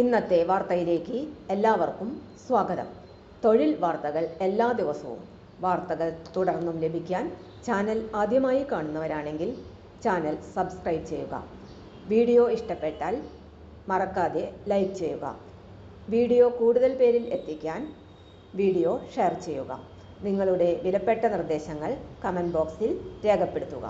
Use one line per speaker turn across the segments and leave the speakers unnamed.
ഇന്നത്തെ വാർത്തയിലേക്ക് എല്ലാവർക്കും സ്വാഗതം. തൊഴിൽ വാർത്തകൾ എല്ലാ ദിവസവും വാർത്തകൾ തുടർന്നും ലഭിക്കാൻ ചാനൽ ആദ്യമായി കാണുന്നവരാണെങ്കിൽ ചാനൽ സബ്സ്ക്രൈബ് ചെയ്യുക. വീഡിയോ ഇഷ്ടപ്പെട്ടാൽ മറക്കാതെ ലൈക്ക് ചെയ്യുക. വീഡിയോ കൂടുതൽ പേരിൽ എത്തിക്കാൻ വീഡിയോ ഷെയർ ചെയ്യുക. നിങ്ങളുടെ വിലപ്പെട്ട നിർദ്ദേശങ്ങൾ കമൻറ്റ് ബോക്സിൽ രേഖപ്പെടുത്തുക.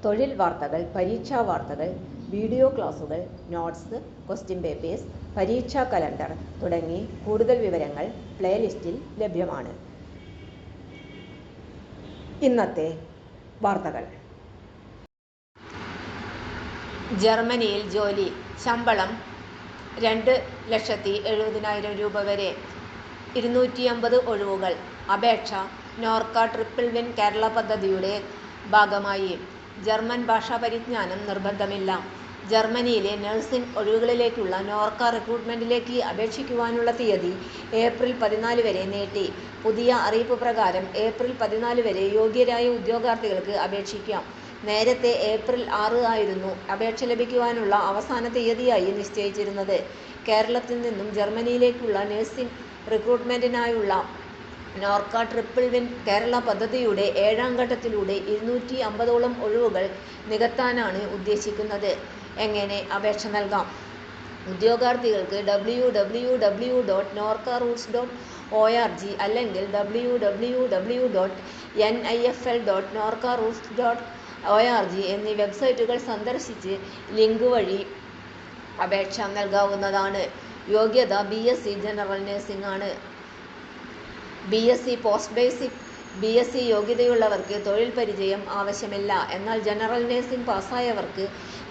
തൊഴിൽ വാർത്തകൾ, പരീക്ഷാ വാർത്തകൾ, വീഡിയോ ക്ലാസുകൾ, നോട്ട്സ്, ക്വസ്റ്റ്യൻ പേപ്പേഴ്സ്, പരീക്ഷാ കലണ്ടർ തുടങ്ങി കൂടുതൽ വിവരങ്ങൾ പ്ലേലിസ്റ്റിൽ ലഭ്യമാണ്. ഇന്നത്തെ വാർത്തകൾ. ജർമ്മനിയിൽ ജോലി, ശമ്പളം 2,70,000 രൂപ വരെ, 250 ഒഴിവുകൾ. അപേക്ഷ നോർക്ക ട്രിപ്പിൾ വിൻ കേരള പദ്ധതിയുടെ ഭാഗമായി. ജർമ്മൻ ഭാഷാ പരിജ്ഞാനം നിർബന്ധമില്ല. ജർമ്മനിയിലെ നഴ്സിംഗ് ഒഴിവുകളിലേക്കുള്ള നോർക്ക റിക്രൂട്ട്മെന്റിലേക്ക് അപേക്ഷിക്കുവാനുള്ള തീയതി ഏപ്രിൽ 14 വരെ നീട്ടി. പുതിയ അറിയിപ്പ് പ്രകാരം ഏപ്രിൽ 14 വരെ യോഗ്യരായ ഉദ്യോഗാർത്ഥികൾക്ക് അപേക്ഷിക്കാം. നേരത്തെ ഏപ്രിൽ 6 ആയിരുന്നു അപേക്ഷ ലഭിക്കുവാനുള്ള അവസാന തീയതിയായി നിശ്ചയിച്ചിരുന്നത്. കേരളത്തിൽ നിന്നും ജർമ്മനിയിലേക്കുള്ള നഴ്സിംഗ് റിക്രൂട്ട്മെന്റിനായുള്ള നോർക്ക ട്രിപ്പിൾ വിൻ കേരള പദ്ധതിയുടെ 7ാം ഘട്ടത്തിലൂടെ 250ഓളം ഒഴിവുകൾ നികത്താനാണ് ഉദ്ദേശിക്കുന്നത്. എങ്ങനെ അപേക്ഷ നൽകാം? ഉദ്യോഗാർത്ഥികൾക്ക് www.norcaroots.org അല്ലെങ്കിൽ www.nifl.norcaroots.org എന്നീ വെബ്സൈറ്റുകൾ സന്ദർശിച്ച് ലിങ്ക് വഴി അപേക്ഷ നൽകാവുന്നതാണ്. യോഗ്യത BSc ജനറൽ നഴ്സിംഗ് ആണ്. BSc post basic. BSc യോഗ്യതയുള്ളവർക്ക് തൊഴിൽ പരിചയം ആവശ്യമില്ല. എന്നാൽ ജനറൽ നഴ്സിംഗ് പാസ്സായവർക്ക്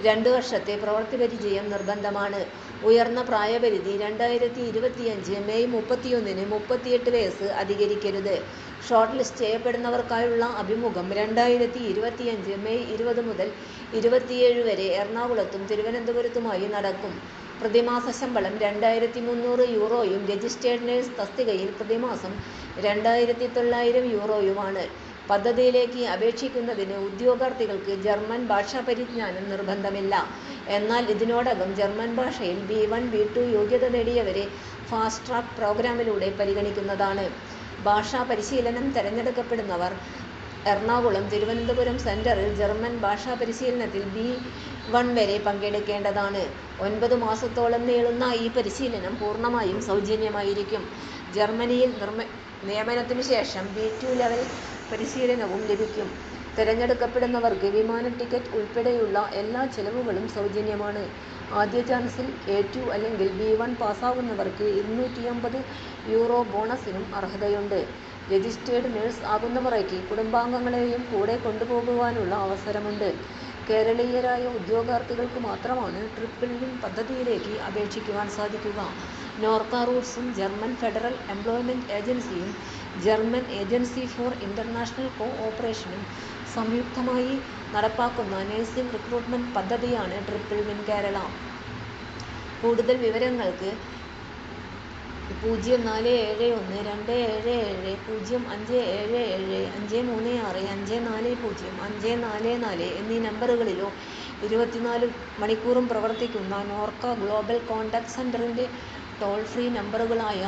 2 വർഷത്തെ പ്രവൃത്തി പരിചയം നിർബന്ധമാണ്. ഉയർന്ന പ്രായപരിധി 2025 മെയ് 31-ന് 38 വയസ്സ് അധികരിക്കരുത്. ഷോർട്ട് ലിസ്റ്റ് ചെയ്യപ്പെടുന്നവർക്കായുള്ള അഭിമുഖം 2025 മെയ് 20 മുതൽ 27 വരെ എറണാകുളത്തും തിരുവനന്തപുരത്തുമായി നടക്കും. പ്രതിമാസ ശമ്പളം 2,300 യൂറോയും രജിസ്റ്റേർഡ് നഴ്സ് തസ്തികയിൽ പ്രതിമാസം 2,900 യൂറോയുമാണ്. പദ്ധതിയിലേക്ക് അപേക്ഷിക്കുന്നതിന് ഉദ്യോഗാർത്ഥികൾക്ക് ജർമ്മൻ ഭാഷാ പരിജ്ഞാനം നിർബന്ധമില്ല. എന്നാൽ ഇതിനോടകം ജർമ്മൻ ഭാഷയിൽ B1, B2 യോഗ്യത നേടിയവരെ ഫാസ്റ്റ് ട്രാക്ക് പ്രോഗ്രാമിലൂടെ പരിഗണിക്കുന്നതാണ്. ഭാഷാ പരിശീലനം തിരഞ്ഞെടുക്കപ്പെടുന്നവർ എറണാകുളം, തിരുവനന്തപുരം സെന്ററിൽ ജർമ്മൻ ഭാഷാ പരിശീലനത്തിൽ B1 വരെ പങ്കെടുക്കേണ്ടതാണ്. 9 മാസത്തോളം നീളുന്ന ഈ പരിശീലനം പൂർണ്ണമായും സൗജന്യമായിരിക്കും. ജർമ്മനിയിൽ നിയമനത്തിനു ശേഷം B2 ലെവൽ പരിശീലനവും ലഭിക്കും. തിരഞ്ഞെടുക്കപ്പെടുന്നവർക്ക് വിമാന ടിക്കറ്റ് ഉൾപ്പെടെയുള്ള എല്ലാ ചെലവുകളും സൗജന്യമാണ്. ആദ്യ ചാൻസിൽ A2 അല്ലെങ്കിൽ B1 പാസ്സാകുന്നവർക്ക് 250 യൂറോ ബോണസിനും അർഹതയുണ്ട്. രജിസ്റ്റേർഡ് നഴ്സ് ആകുന്ന മുറയ്ക്ക് കുടുംബാംഗങ്ങളെയും കൂടെ കൊണ്ടുപോകുവാനുള്ള അവസരമുണ്ട്. കേരളീയരായ ഉദ്യോഗാർത്ഥികൾക്ക് മാത്രമാണ് ട്രിപ്പിൾ വിൻ പദ്ധതിയിലേക്ക് അപേക്ഷിക്കുവാൻ സാധിക്കുക. നോർക്ക റൂട്ട്സും ജർമ്മൻ ഫെഡറൽ എംപ്ലോയ്മെന്റ് ഏജൻസിയും ജർമ്മൻ ഏജൻസി ഫോർ ഇന്റർനാഷണൽ കോ-ഓപ്പറേഷനും സംയുക്തമായി നടപ്പാക്കുന്ന നഴ്സിംഗ് റിക്രൂട്ട്മെന്റ് പദ്ധതിയാണ് ട്രിപ്പിൾ വിൻ കേരള. കൂടുതൽ വിവരങ്ങൾക്ക് 0477-0577-536-540 എന്നീ നമ്പറുകളിലോ 24 മണിക്കൂറും പ്രവർത്തിക്കുന്ന നോർക്ക ഗ്ലോബൽ കോൺടാക്ട് സെന്ററിന്റെ ടോൾ ഫ്രീ നമ്പറുകളായ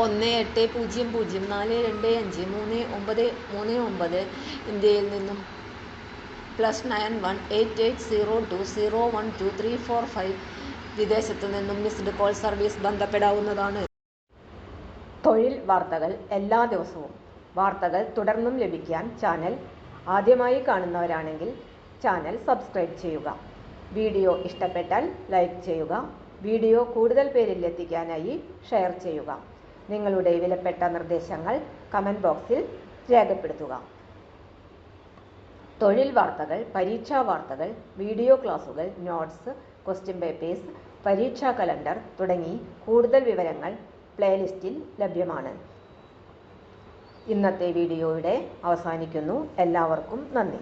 1800-425-3939 ഇന്ത്യയിൽ നിന്നും +91 8802 012 345 വിദേശത്തു നിന്നും മിസ്ഡ് കോൾ സർവീസ് ബന്ധപ്പെടാവുന്നതാണ്. തൊഴിൽ വാർത്തകൾ എല്ലാ ദിവസവും വാർത്തകൾ തുടർന്നും ലഭിക്കാൻ ചാനൽ ആദ്യമായി കാണുന്നവരാണെങ്കിൽ ചാനൽ സബ്സ്ക്രൈബ് ചെയ്യുക. വീഡിയോ ഇഷ്ടപ്പെട്ടാൽ ലൈക്ക് ചെയ്യുക. വീഡിയോ കൂടുതൽ പേരിൽ എത്തിക്കാനായി ഷെയർ ചെയ്യുക. നിങ്ങളുടെ വിലപ്പെട്ട നിർദ്ദേശങ്ങൾ കമൻറ്റ് ബോക്സിൽ രേഖപ്പെടുത്തുക. തൊഴിൽ വാർത്തകൾ, പരീക്ഷാ വാർത്തകൾ, വീഡിയോ ക്ലാസുകൾ, നോട്ട്സ്, ക്വസ്റ്റ്യൻ പേപ്പേഴ്സ്, പരീക്ഷാ കലണ്ടർ തുടങ്ങി കൂടുതൽ വിവരങ്ങൾ പ്ലേലിസ്റ്റിൽ ലഭ്യമാണ്. ഇന്നത്തെ വീഡിയോയുടെ അവസാനിക്കുന്നു. എല്ലാവർക്കും നന്ദി.